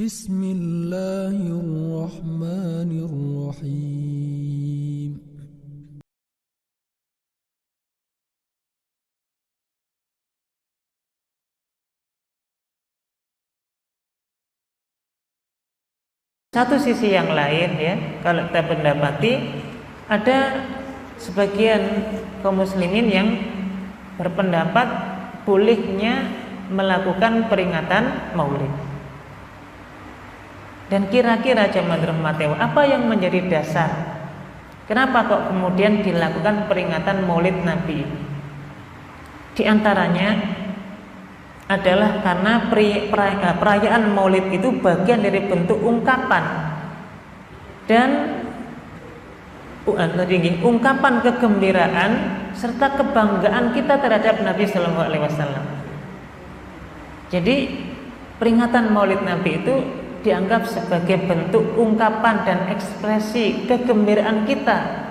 Bismillahirrahmanirrahim. Satu sisi yang lain ya, kalau kita mendapati ada sebagian kaum muslimin yang berpendapat bolehnya melakukan peringatan Maulid. Dan kira-kira jamaah rahmati Allah, apa yang menjadi dasar kenapa kok kemudian dilakukan peringatan Maulid Nabi? Di antaranya adalah karena perayaan Maulid itu bagian dari bentuk ungkapan dan ungkapan kegembiraan serta kebanggaan kita terhadap Nabi Sallallahu Alaihi Wasallam. Jadi peringatan Maulid Nabi itu dianggap sebagai bentuk ungkapan dan ekspresi kegembiraan kita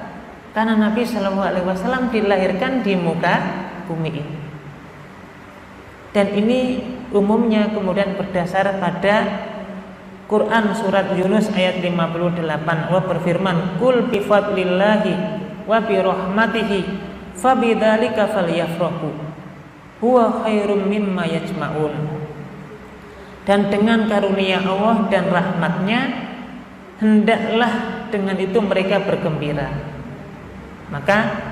karena Nabi Sallallahu Alaihi Wasallam dilahirkan di muka bumi ini. Dan ini umumnya kemudian berdasar pada Quran surat Yunus ayat 58. Wa berfirman, "Qul bi fadlillahi wa bi rahmatihi fabidzalika falyafrahu huwa khairum mimma yajma'un." Dan dengan karunia Allah dan rahmatnya hendaklah dengan itu mereka bergembira. Maka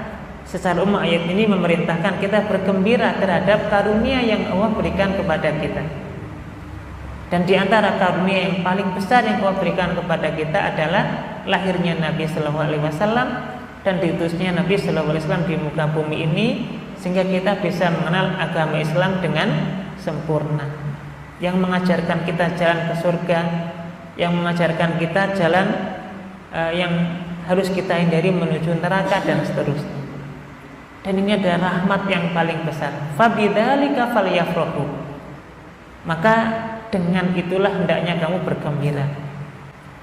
secara umum ayat ini memerintahkan kita bergembira terhadap karunia yang Allah berikan kepada kita. Dan di antara karunia yang paling besar yang Allah berikan kepada kita adalah lahirnya Nabi Sallallahu Alaihi Wasallam dan diutusnya Nabi Sallallahu Alaihi Wasallam di muka bumi ini sehingga kita bisa mengenal agama Islam dengan sempurna, yang mengajarkan kita jalan ke surga, yang mengajarkan kita jalan yang harus kita hindari menuju neraka dan seterusnya. Dan ini adalah rahmat yang paling besar. Fabidzalika falyafrahu. Maka dengan itulah hendaknya kamu bergembira.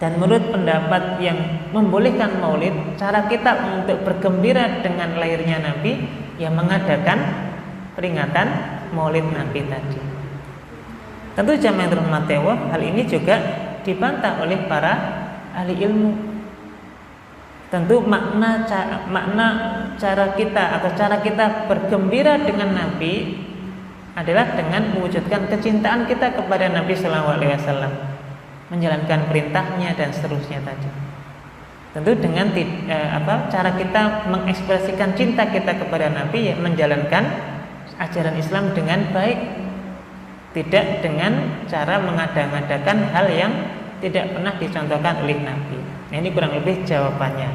Dan menurut pendapat yang membolehkan Maulid, cara kita untuk bergembira dengan lahirnya Nabi yang mengadakan peringatan Maulid Nabi tadi. Tentu jamaah rahmati Allah, hal ini juga dibantah oleh para ahli ilmu. Tentu makna cara kita atau cara kita bergembira dengan Nabi adalah dengan mewujudkan kecintaan kita kepada Nabi Sallallahu Alaihi Wasallam, menjalankan perintahnya dan seterusnya tadi. Tentu dengan cara kita mengekspresikan cinta kita kepada Nabi, ya menjalankan ajaran Islam dengan baik, tidak dengan cara mengada-ngadakan hal yang tidak pernah dicontohkan oleh Nabi. Nah, ini kurang lebih jawabannya.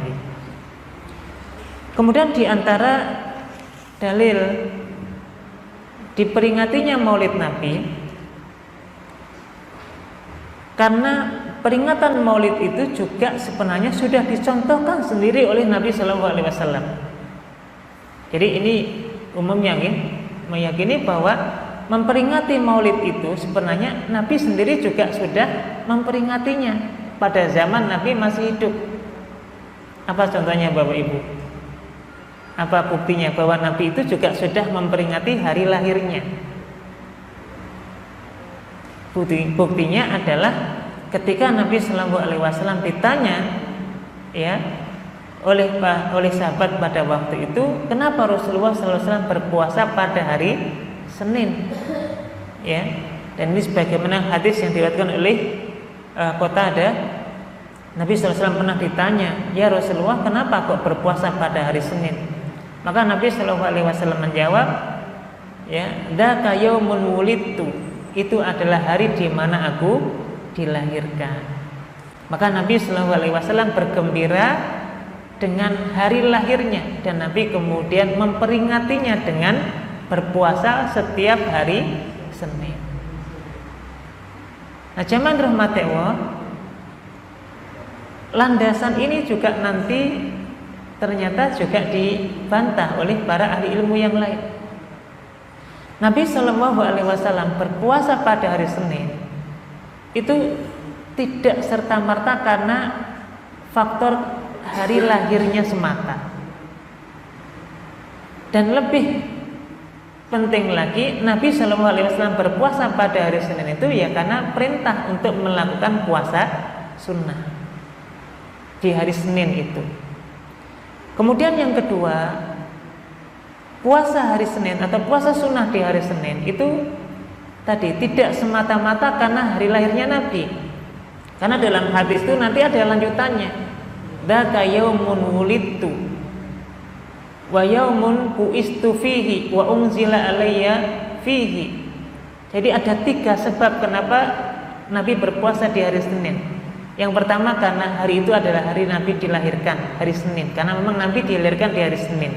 Kemudian di antara dalil diperingatinya Maulid Nabi, karena peringatan Maulid itu juga sebenarnya sudah dicontohkan sendiri oleh Nabi Sallallahu Alaihi Wasallam. Jadi ini umumnya meyakini bahwa memperingati Maulid itu sebenarnya Nabi sendiri juga sudah memperingatinya pada zaman Nabi masih hidup. Apa contohnya Bapak Ibu? Apa buktinya bahwa Nabi itu juga sudah memperingati hari lahirnya? Buktinya adalah ketika Nabi Sallallahu Alaihi Wasallam ditanya ya oleh sahabat pada waktu itu, kenapa Rasulullah Sallallahu Alaihi Wasallam berpuasa pada hari Senin? Ya, dan ini sebagaimana hadis yang diriwayatkan oleh Qatadah, Nabi SAW pernah ditanya, ya Rasulullah, kenapa kok berpuasa pada hari Senin? Maka Nabi SAW menjawab, ya, dzaka yaumun wulidtu, itu adalah hari di mana aku dilahirkan. Maka Nabi SAW bergembira dengan hari lahirnya, dan Nabi kemudian memperingatinya dengan berpuasa setiap hari Senin. Nah, jamaah rahmati Allah, landasan ini juga nanti ternyata juga dibantah oleh para ahli ilmu yang lain. Nabi Shallallahu Alaihi Wasallam berpuasa pada hari Senin itu tidak serta-merta karena faktor hari lahirnya semata, dan lebih penting lagi, Nabi Shallallahu Alaihi Wasallam berpuasa pada hari Senin itu ya karena perintah untuk melakukan puasa sunnah di hari Senin itu. Kemudian yang kedua, puasa hari Senin atau puasa sunnah di hari Senin itu tadi tidak semata-mata karena hari lahirnya Nabi. Karena dalam hadis itu nanti ada lanjutannya. Dzaka yaumun wulidtu wa yaumun buistu fihi wa unzila alayya fihi. Jadi ada 3 sebab kenapa Nabi berpuasa di hari Senin. Yang pertama karena hari itu adalah hari Nabi dilahirkan, hari Senin. Karena memang Nabi dilahirkan di hari Senin.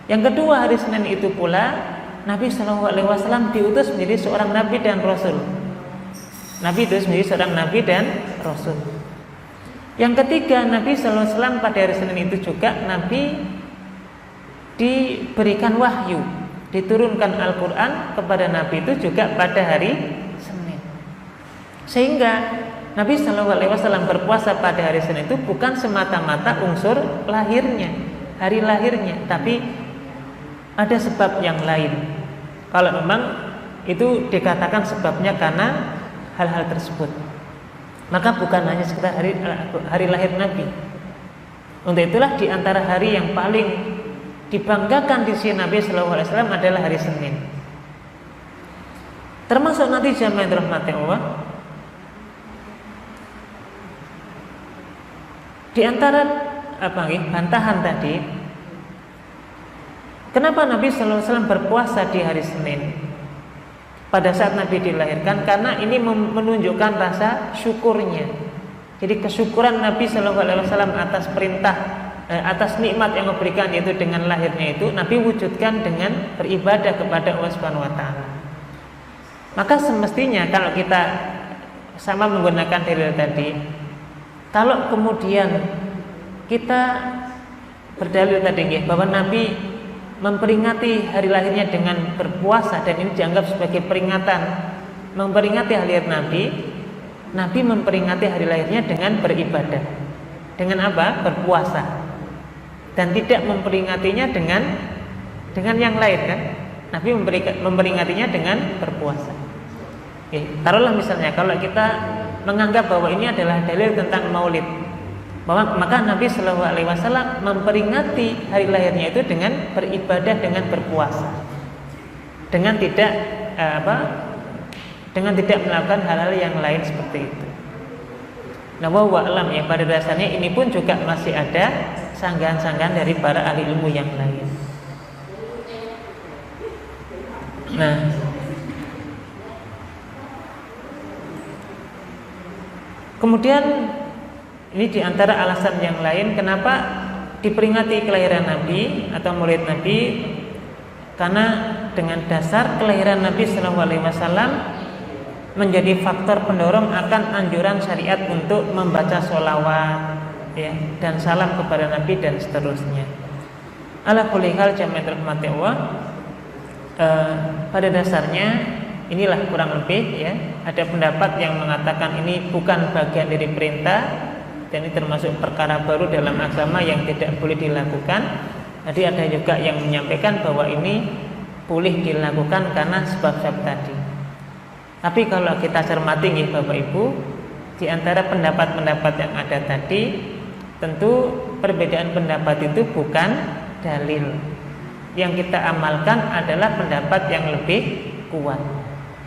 Yang kedua, hari Senin itu pula Nabi Shallallahu Alaihi Wasallam diutus menjadi seorang Nabi dan Rasul. Nabi diutus menjadi seorang Nabi dan Rasul. Yang ketiga, Nabi Shallallahu Alaihi Wasallam pada hari Senin itu juga Nabi diberikan wahyu, diturunkan Al-Quran kepada Nabi itu juga pada hari Senin. Sehingga Nabi Shallallahu Alaihi Wasallam berpuasa pada hari Senin itu bukan semata-mata unsur lahirnya, hari lahirnya, tapi ada sebab yang lain. Kalau memang itu dikatakan sebabnya karena hal-hal tersebut, maka bukan hanya sekedar hari lahir Nabi. Untuk itulah di antara hari yang paling dibanggakan di sisi Nabi Shallallahu Alaihi Wasallam adalah hari Senin. Termasuk nanti jamaah yang dirahmati Allah, di antara bantahan tadi, kenapa Nabi Shallallahu Alaihi Wasallam berpuasa di hari Senin pada saat Nabi dilahirkan? Karena ini menunjukkan rasa syukurnya. Jadi kesyukuran Nabi Shallallahu Alaihi Wasallam atas perintah, atas nikmat yang diberikan, yaitu dengan lahirnya itu Nabi wujudkan dengan beribadah kepada Allah Subhanahu Wa Taala. Maka semestinya kalau kita sama menggunakan dalil tadi, kalau kemudian kita berdalil tadi bahwa Nabi memperingati hari lahirnya dengan berpuasa, dan ini dianggap sebagai peringatan memperingati hari lahir Nabi, Nabi memperingati hari lahirnya dengan beribadah. Dengan apa? Berpuasa. Dan tidak memperingatinya dengan yang lain kan? Nabi memperingatinya dengan berpuasa. Taruhlah misalnya kalau kita menganggap bahwa ini adalah dalil tentang Maulid, bahwa maka Nabi Shallallahu Alaihi Wasallam memperingati hari lahirnya itu dengan beribadah, dengan berpuasa, dengan tidak melakukan hal-hal yang lain seperti itu. Nah, wallahu a'lam, ya, pada dasarnya ini pun juga masih ada sanggahan-sanggahan dari para ahli ilmu yang lain. Nah, kemudian ini diantara alasan yang lain kenapa diperingati kelahiran Nabi atau Maulid Nabi, karena dengan dasar kelahiran Nabi Shallallahu Alaihi Wasallam menjadi faktor pendorong akan anjuran syariat untuk membaca sholawat, ya, dan salam kepada Nabi dan seterusnya. Ala kulli hal jamaah rahmati Allah, pada dasarnya inilah kurang lebih, ya, ada pendapat yang mengatakan ini bukan bagian dari perintah dan ini termasuk perkara baru dalam agama yang tidak boleh dilakukan. Jadi ada juga yang menyampaikan bahwa ini boleh dilakukan karena sebab-sebab tadi. Tapi kalau kita cermati nih Bapak Ibu, di antara pendapat-pendapat yang ada tadi, tentu perbedaan pendapat itu bukan dalil. Yang kita amalkan adalah pendapat yang lebih kuat.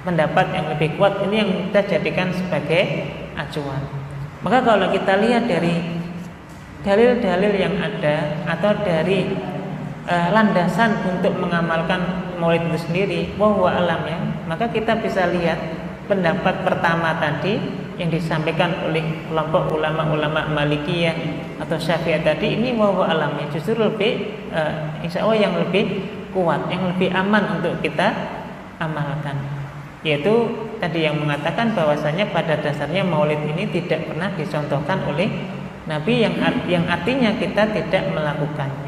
Pendapat yang lebih kuat ini yang kita jadikan sebagai acuan. Maka kalau kita lihat dari dalil-dalil yang ada atau dari landasan untuk mengamalkan Maulid itu sendiri, wallahu a'lam, ya, maka kita bisa lihat pendapat pertama tadi yang disampaikan oleh kelompok ulama-ulama Malikiyah atau Syafi'iyah tadi, ini wallahu a'lam, ya, justru lebih insya Allah yang lebih kuat, yang lebih aman untuk kita amalkan, yaitu tadi yang mengatakan bahwasanya pada dasarnya Maulid ini tidak pernah dicontohkan oleh Nabi, yang artinya kita tidak melakukannya.